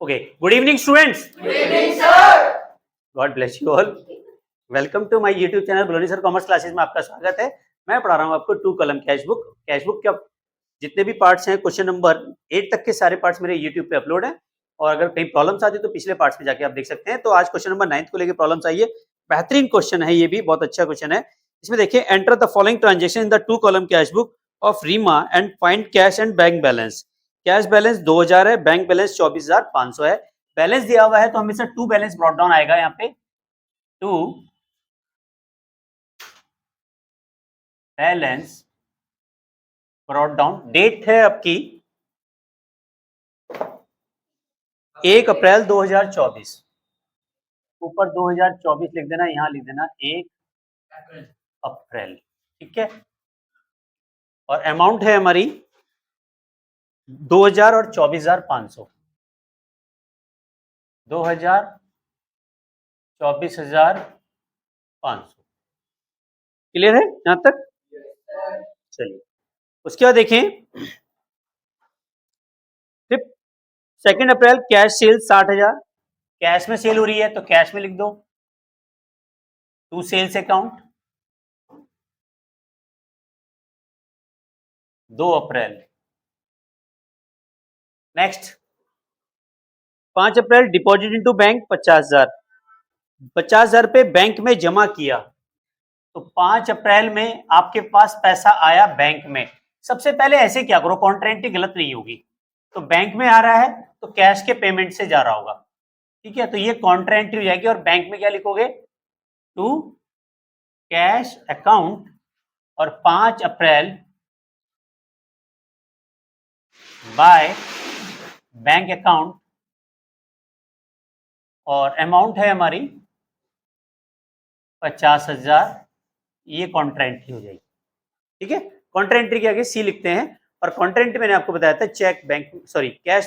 Okay. Good evening, students. Good evening, sir. God bless you all. Welcome to my YouTube channel बलोनी sir commerce classes में आपका स्वागत है। मैं पढ़ा रहा हूँ आपको 2 कॉलम कैश बुक के जितने भी पार्ट्स हैं क्वेश्चन नंबर 8 तक के सारे पार्ट्स मेरे यूट्यूब पे अपलोड हैं और अगर कहीं प्रॉब्लम्स आती है तो पिछले पार्ट्स में जाके आप देख सकते हैं। तो आज क्वेश्चन नंबर 9 को लेकर प्रॉब्लम्स आई है। बेहतरीन क्वेश्चन है, ये भी बहुत अच्छा क्वेश्चन है। इसमें देखिए, enter the following transaction in the 2 column cash book of Reema and find cash and bank balance. Cash balance 2000 है, बैंक बैलेंस 24500 है। बैलेंस दिया हुआ है तो हमेशा टू बैलेंस ब्रॉट डाउन आएगा। यहाँ पे to balance brought down. Date है आपकी 1 अप्रैल 2024। ऊपर 2024 लिख देना, यहां लिख देना 1 अप्रैल। ठीक है। और अमाउंट है हमारी 2000 और 24,500। 2000 24,500। क्लियर है यहां तक? चलिए उसके बाद देखें, 2 अप्रैल कैश सेल 60,000। कैश में सेल हो रही है तो कैश में लिख दो, to sales account. 2 April. Next 5 April deposit into bank 50,000। 50,000 पे बैंक में जमा किया तो 5 अप्रैल में आपके पास पैसा आया बैंक में। सबसे पहले ऐसे क्या करो, कॉन्ट्रेंटी गलत नहीं होगी। तो बैंक में आ रहा है तो कैश के पेमेंट से जा रहा होगा। ठीक है, तो ये कॉन्ट्रेंटी हो जाएगी और बैंक में क्या लिखोगे, टू कैश अकाउंट और 5 अप्रैल बाय बैंक अकाउंट और अमाउंट है हमारी 50,000। ये कॉन्ट्रेंट्री हो जाएगी। ठीक है, कॉन्ट्रेंट्री के आगे सी लिखते हैं। और कॉन्ट्रेंट्री मैंने आपको बताया था कैश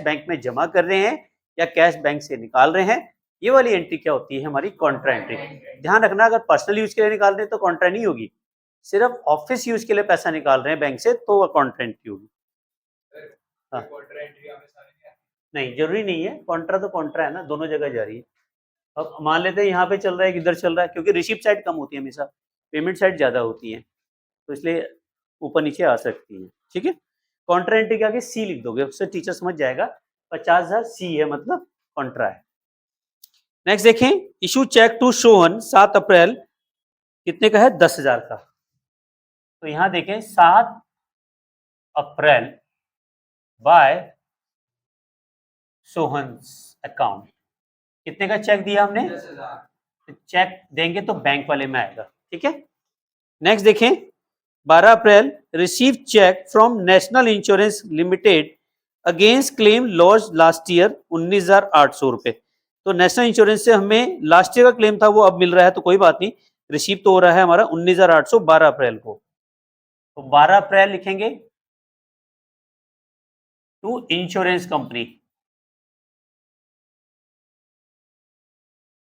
बैंक में जमा कर रहे हैं या कैश बैंक से निकाल रहे हैं। ये वाली एंट्री क्या होती है, हमारी कॉन्ट्रेंट्री। ध्यान रखना, अगर पर्सनल यूज के लिए निकाल रहे हैं तो कॉन्ट्रा नहीं होगी। सिर्फ ऑफिस यूज के लिए पैसा निकाल रहे हैं बैंक से तो वह कॉन्ट्रेंट्री होगी। हाँ। नहीं, जरूरी नहीं है, कॉन्ट्रा तो कॉन्ट्रा है ना, दोनों जगह जा रही है। अब मान लेते हैं यहाँ पे चल रहा है, इधर चल रहा है, क्योंकि रिसिप्ट साइड कम होती है हमेशा, पेमेंट साइड ज्यादा होती है, तो इसलिए ऊपर नीचे आ सकती है। ठीक है, कॉन्ट्रा एंट्री के आगे सी लिख दोगे, उससे टीचर समझ जाएगा 50,000 सी है, मतलब कॉन्ट्रा है। नेक्स्ट देखें, इशू चेक टू सोहन 7 अप्रैल, कितने का है, 10,000 का। तो यहां देखें 7 अप्रैल बाय सोहन अकाउंट, कितने का चेक दिया हमने, 10,000। चेक देंगे तो बैंक वाले में आएगा। ठीक है। नेक्स्ट देखें, 12 April receive cheque from National Insurance Limited against claim lodge last year 19,800 रुपए। तो नेशनल इंश्योरेंस से हमें लास्ट ईयर का क्लेम था वो अब मिल रहा है, तो कोई बात नहीं, रिसीव तो हो रहा है हमारा 19,800 12 अप्रैल को। तो 12 अप्रैल लिखेंगे to insurance company.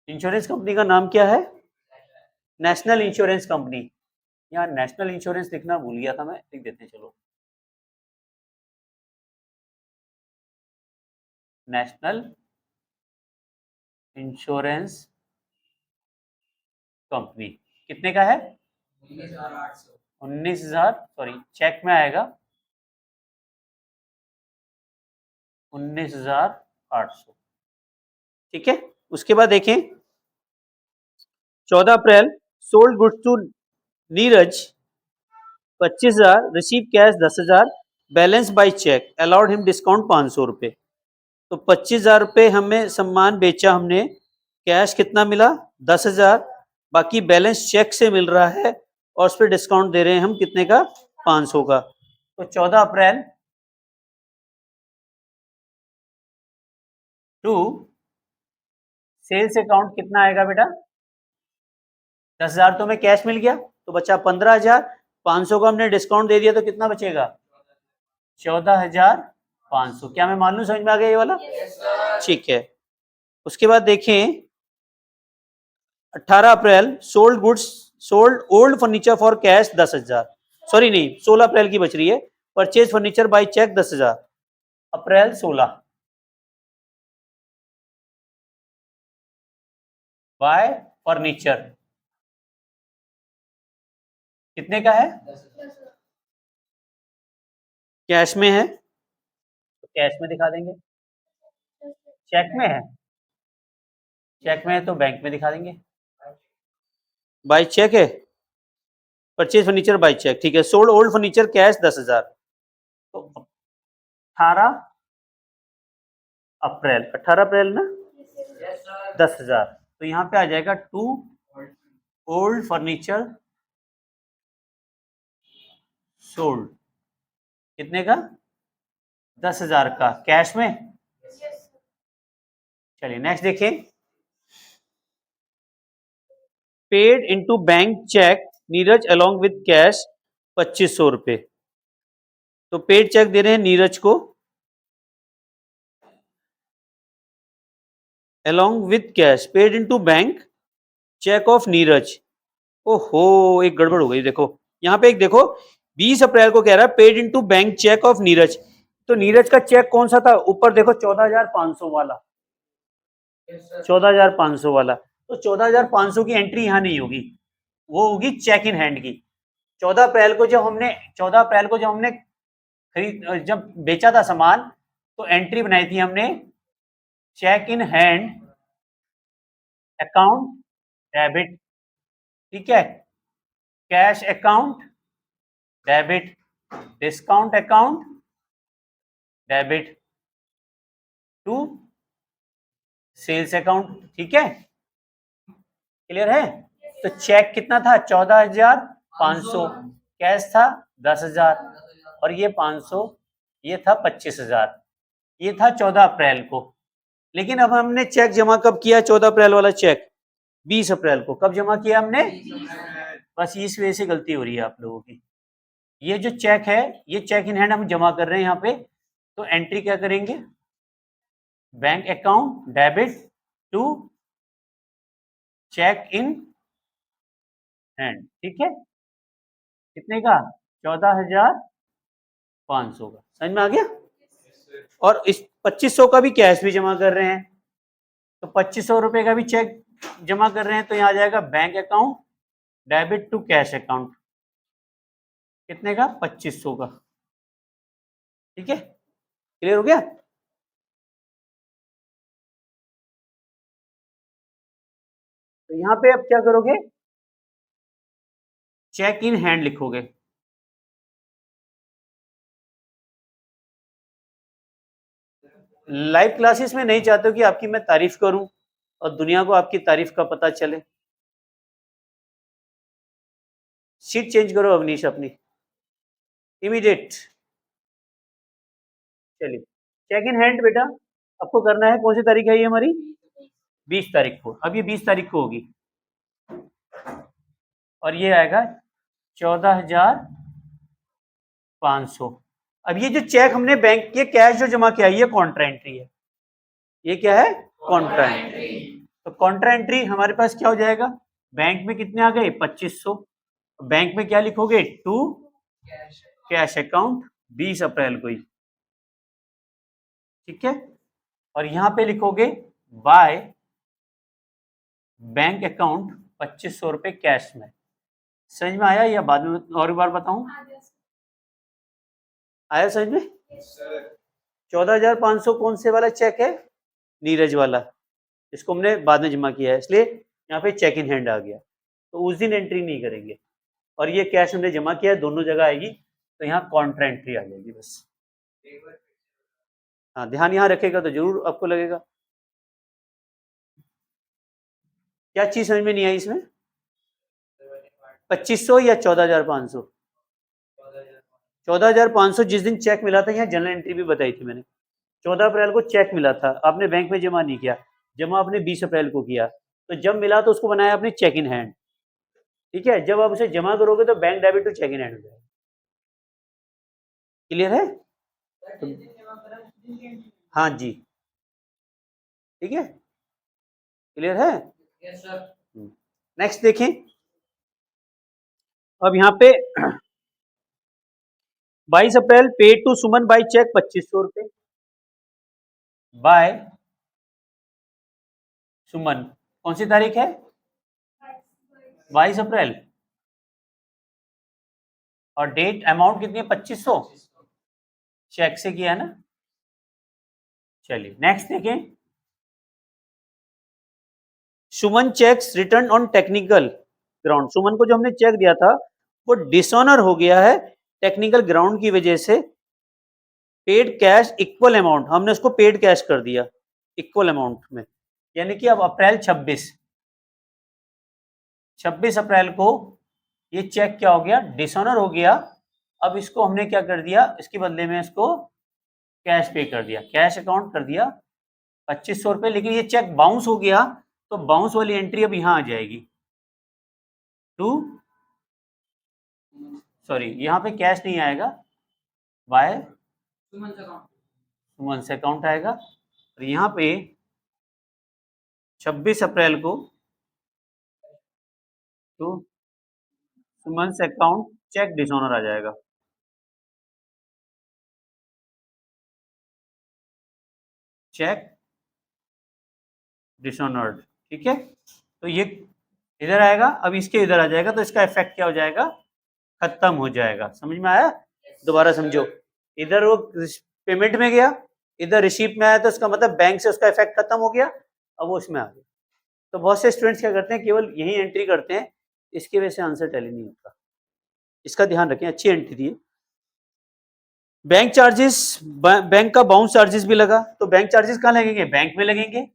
Insurance company का नाम क्या है, नेशनल इंश्योरेंस कंपनी। यहाँ नेशनल इंश्योरेंस लिखना भूल गया था मैं, लिख देते हैं चलो, नेशनल इंश्योरेंस कंपनी। कितने का है, 19,000, सॉरी चेक में आएगा 19,800। ठीक है। उसके बाद देखें, 14 April sold goods to Neeraj 25,000, receive cash 10,000, balance by cheque, allowed him discount 500 रुपए। तो 25,000 रुपए हमें सामान बेचा हमने, कैश कितना मिला 10,000, बाकी बैलेंस चेक से मिल रहा है और उस पर डिस्काउंट दे रहे हैं हम, कितने का, 500 का। तो 14 अप्रैल टू सेल्स अकाउंट कितना आएगा बेटा, 10,000 तो हमें कैश मिल गया तो बचा 15,000, 500 का हमने डिस्काउंट दे दिया तो कितना बचेगा, 14,500। क्या मैं मान लूं, समझ में आ गया ये वाला? ठीक है। उसके बाद देखें, 18 April sold old furniture for cash 10,000, sorry नहीं 16 अप्रैल की बच रही है, purchase furniture by cheque 10,000, April 16। Buy furniture कितने का है? कैश में है तो कैश में दिखा देंगे, चेक में है, चेक में है तो बैंक में दिखा देंगे। बाय चेक है, परचेज फर्नीचर बाय चेक, ठीक है। सोल्ड ओल्ड फर्नीचर कैश 10,000, तो 18 अप्रैल ना 10,000, तो यहाँ पे आ जाएगा टू ओल्ड फर्नीचर सोल्ड कितने का? 10,000 का कैश में। चलिए नेक्स्ट देखिए, paid into bank cheque Neeraj along with cash 2500 रुपए, तो पेड चेक दे रहे हैं नीरज को along with cash, paid into bank cheque of Neeraj. ओहो एक गड़बड़ हो गई, देखो यहाँ पे एक देखो 20 अप्रैल को कह रहा है paid into bank cheque of Neeraj, तो नीरज का चेक कौन सा था? ऊपर देखो 14,500 वाला, 14,500 वाला, तो 14,500 की एंट्री यहाँ नहीं होगी, वो होगी चेक इन हैंड की। 14 अप्रैल को जब हमने खरीद जब बेचा था सामान, तो एंट्री बनाई थी हमने cheque in hand account debit, ठीक है, cash account debit, discount account debit to sales account, ठीक है, क्लियर है। तो चेक कितना था? 14,500, कैश था 10,000 और ये 500, ये था 25,000, ये था 14 अप्रैल को। लेकिन अब हमने चेक जमा कब किया? 14 अप्रैल वाला चेक 20 अप्रैल को कब जमा किया हमने? बस इस वजह से गलती हो रही है आप लोगों की। ये जो चेक है ये चेक इन हैंड हम जमा कर रहे हैं यहाँ पे, तो एंट्री क्या करेंगे? Bank account debit to cheque in hand, ठीक है, कितने का? 14,500 का, समझ में आ गया। और इस 2500 का भी कैश भी जमा कर रहे हैं, तो 2500 रुपए का भी चेक जमा कर रहे हैं, तो यहाँ आ जाएगा bank account debit to cash account, कितने का? 2500 का, ठीक है, क्लियर हो गया। तो यहाँ पे अब क्या करोगे? चेक इन हैंड लिखोगे, लाइव क्लासेस में नहीं चाहते हो कि आपकी मैं तारीफ करूं और दुनिया को आपकी तारीफ का पता चले। शीट चेंज करो अवनीश अपनी, इमीडिएट। चलिए चेक इन हैंड बेटा आपको करना है, कौन सी तारीख है ये हमारी? 20 तारीख को। अब ये 20 तारीख को होगी और ये आएगा 14,500। अब ये जो चेक हमने बैंक के कैश जो जमा किया ये कॉन्ट्रा एंट्री है, ये क्या है? Contra entry. तो कॉन्ट्रा एंट्री हमारे पास क्या हो जाएगा? बैंक में कितने आ गए? 2500, बैंक में क्या लिखोगे? टू कैश अकाउंट 20 अप्रैल को ही, ठीक है, और यहां पे लिखोगे बाय बैंक अकाउंट 2500 रुपए कैश में। समझ में आया या बाद में और एक बार बताऊं? आया समझ में? 14,500 कौन से वाला चेक है? नीरज वाला, इसको हमने बाद में जमा किया है, इसलिए यहाँ पे चेक इन हैंड आ गया, तो उस दिन एंट्री नहीं करेंगे। और ये कैश हमने जमा किया है, दोनों जगह आएगी, तो यहाँ कॉन्ट्रा एंट्री आ जाएगी बस। हाँ ध्यान यहाँ रखेगा तो जरूर आपको लगेगा। क्या चीज समझ में नहीं आई इसमें? 2500 या 14,500? 14,500 जिस दिन चेक मिला था, यहाँ जनरल एंट्री भी बताई थी मैंने, 14 अप्रैल को चेक मिला था, आपने बैंक में जमा नहीं किया, जमा आपने 20 अप्रैल को किया, तो जब मिला तो उसको बनाया आपने चेक इन हैंड, ठीक है, जब आप उसे जमा करोगे तो bank debit to cheque in hand हो जाएगा। क्लियर है? तो, हाँ जी, ठीक है, क्लियर है। नेक्स्ट देखें, अब यहाँ पे 22 April paid to Suman by cheque 2500 रुपए बाय सुमन, कौन सी तारीख है? 22 अप्रैल। और डेट अमाउंट कितनी है? 2500 चेक से किया है ना। चलिए नेक्स्ट देखें। Suman cheques return on technical ground. Suman को जो हमने चेक दिया था वो डिसऑनर हो गया है टेक्निकल ग्राउंड की वजह से। पेड कैश इक्वल अमाउंट, हमने उसको पेड कैश कर दिया इक्वल अमाउंट में, यानी कि अब अप्रैल 26 अप्रैल को ये चेक क्या हो गया? डिसऑनर हो गया। अब इसको हमने क्या कर दिया? इसके बदले में इसको कैश पे कर दिया, कैश अकाउंट कर दिया 2500 रुपये। लेकिन ये चेक बाउंस हो गया, तो बाउंस वाली एंट्री अब यहाँ आ जाएगी टू, सॉरी यहाँ पे कैश नहीं आएगा, बाय सुमन से अकाउंट आएगा। और यहाँ पे 26 अप्रैल को तो सुमन से अकाउंट चेक डिसऑनर आ जाएगा। चेक डिसऑनर्ड, ठीक है। तो ये इधर आएगा, अब इसके इधर आ जाएगा, तो इसका इफेक्ट क्या हो जाएगा? खत्म हो जाएगा। समझ में आया? दोबारा समझो। इधर वो पेमेंट में गया, इधर रिसीप्ट में आया, तो इसका मतलब बैंक से उसका इफेक्ट खत्म हो गया, अब वो उसमें आ गया। तो बहुत से स्टूडेंट्स क्या करते हैं, केवल यही एंट्री करते हैं, इसकी वजह से आंसर टैली नहीं होता। इसका ध्यान रखें, अच्छी एंट्री थी। बैंक चार्जेस, बैंक का बाउंस चार्जेस भी लगा, तो बैंक चार्जेस कहाँ लगेंगे? बैंक में लगेंगे,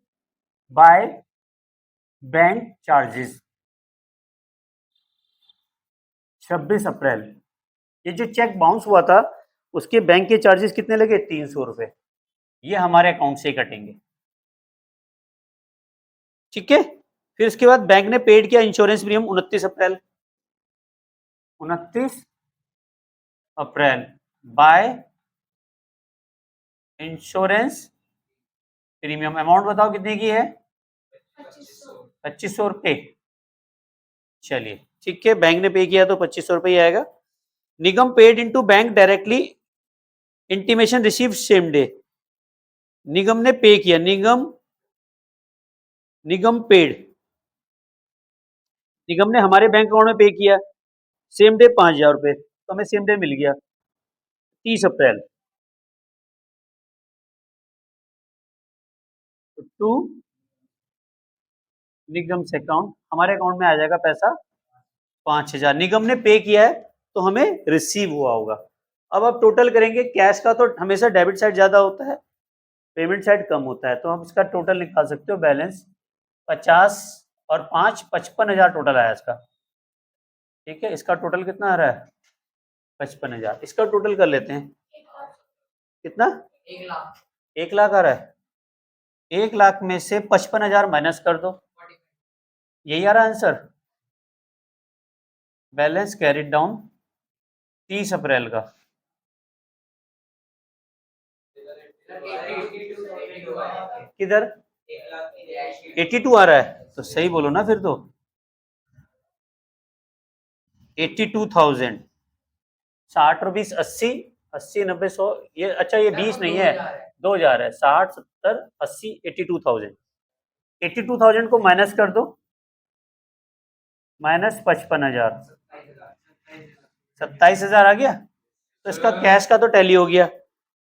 बाय बैंक चार्जेस 26 अप्रैल। ये जो चेक बाउंस हुआ था उसके बैंक के चार्जेस कितने लगे? 300 रुपए। ये हमारे अकाउंट से कटेंगे, ठीक है। फिर उसके बाद बैंक ने पेड किया insurance premium 29 April, 29 April by insurance premium. Amount बताओ कितने की है? 2500 रुपये। चलिए ठीक है, बैंक ने पे किया तो 2500 रुपये ही आएगा। Nigam paid into bank directly, intimation receive same day. Nigam ने पे किया, निगम पेड, निगम ने हमारे बैंक अकाउंट में पे किया सेम डे 5000 रुपये, तो हमें सेम डे मिल गया 30 अप्रैल। टू निगम से अकाउंट, हमारे अकाउंट में आ जाएगा पैसा 5000। निगम ने पे किया है तो हमें रिसीव हुआ होगा। अब आप टोटल करेंगे, कैश का तो हमेशा डेबिट साइड ज्यादा होता है, पेमेंट साइड कम होता है, तो हम इसका टोटल निकाल सकते हो। बैलेंस 50 और 5 55,000 टोटल आया इसका, ठीक है। इसका टोटल कितना आ रहा है? 55,000। इसका टोटल कर लेते हैं, कितना? 1 लाख आ रहा है। 1 लाख में से 55,000 माइनस कर दो, यही आ रहा है आंसर। बैलेंस कैरिड डाउन 30 अप्रैल का, किधर 82 आ रहा है? तो सही बोलो ना फिर तो, 82,000। 60 और 20 80, 80 90 100, ये अच्छा ये 20 नहीं है, 2000 है। 60 70 80 82,000। 82,000 को माइनस कर दो, माइनस 55,000, 27,000 आ गया। तो इसका कैश का तो टैली हो गया,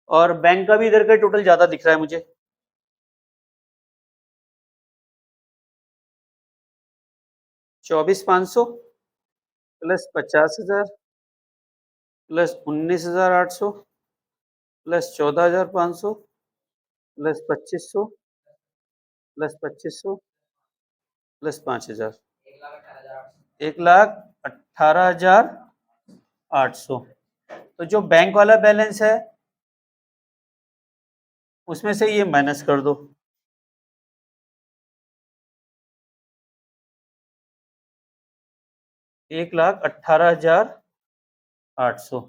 और बैंक का भी इधर का टोटल ज्यादा दिख रहा है मुझे। 24,500 plus 50,000 plus 19,800 plus 14,500 plus 2500 plus 2500 plus 5,000, 1,18,800। तो जो बैंक वाला बैलेंस है उसमें से ये माइनस कर दो, 1,18,800।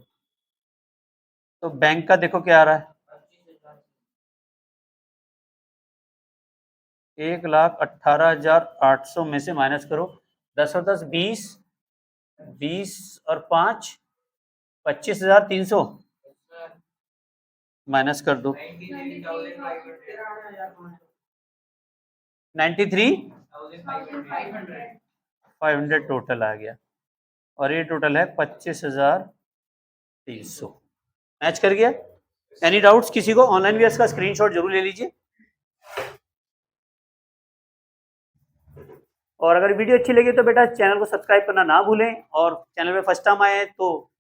तो बैंक का देखो क्या आ रहा है, 1,18,800 में से माइनस करो, 10 और 10 20, 20 और 5 25,300 माइनस कर दो, 93 500 टोटल आ गया और ये टोटल है 25,300। मैच कर गया? एनी डाउट्स किसी को? ऑनलाइन वेयर्स का स्क्रीनशॉट जरूर ले लीजिए। और अगर वीडियो अच्छी लगी तो बेटा चैनल को सब्सक्राइब करना ना भूलें, और चैनल में फर्स्ट टाइम आए हैं तो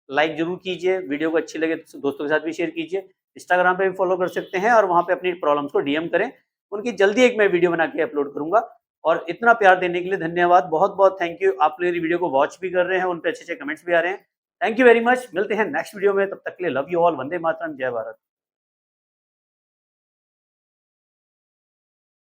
लाइक जरूर कीजिए, वीडियो को अच्छी लगे तो दोस्तों के साथ भी शेयर कीजिए। इंस्टाग्राम पे भी फॉलो कर सकते हैं और वहाँ पे अपनी प्रॉब्लम्स को डीएम करें, उनकी जल्दी एक मैं वीडियो बना के अपलोड करूंगा। और इतना प्यार देने के लिए धन्यवाद, बहुत बहुत थैंक यू। आप मेरी वीडियो को वॉच भी कर रहे हैं, उन पे अच्छे अच्छे कमेंट्स भी आ रहे हैं। Thank you very much. मिलते हैं नेक्स्ट वीडियो में, तब तक के लिए love you all. Vande Mataram, जय भारत।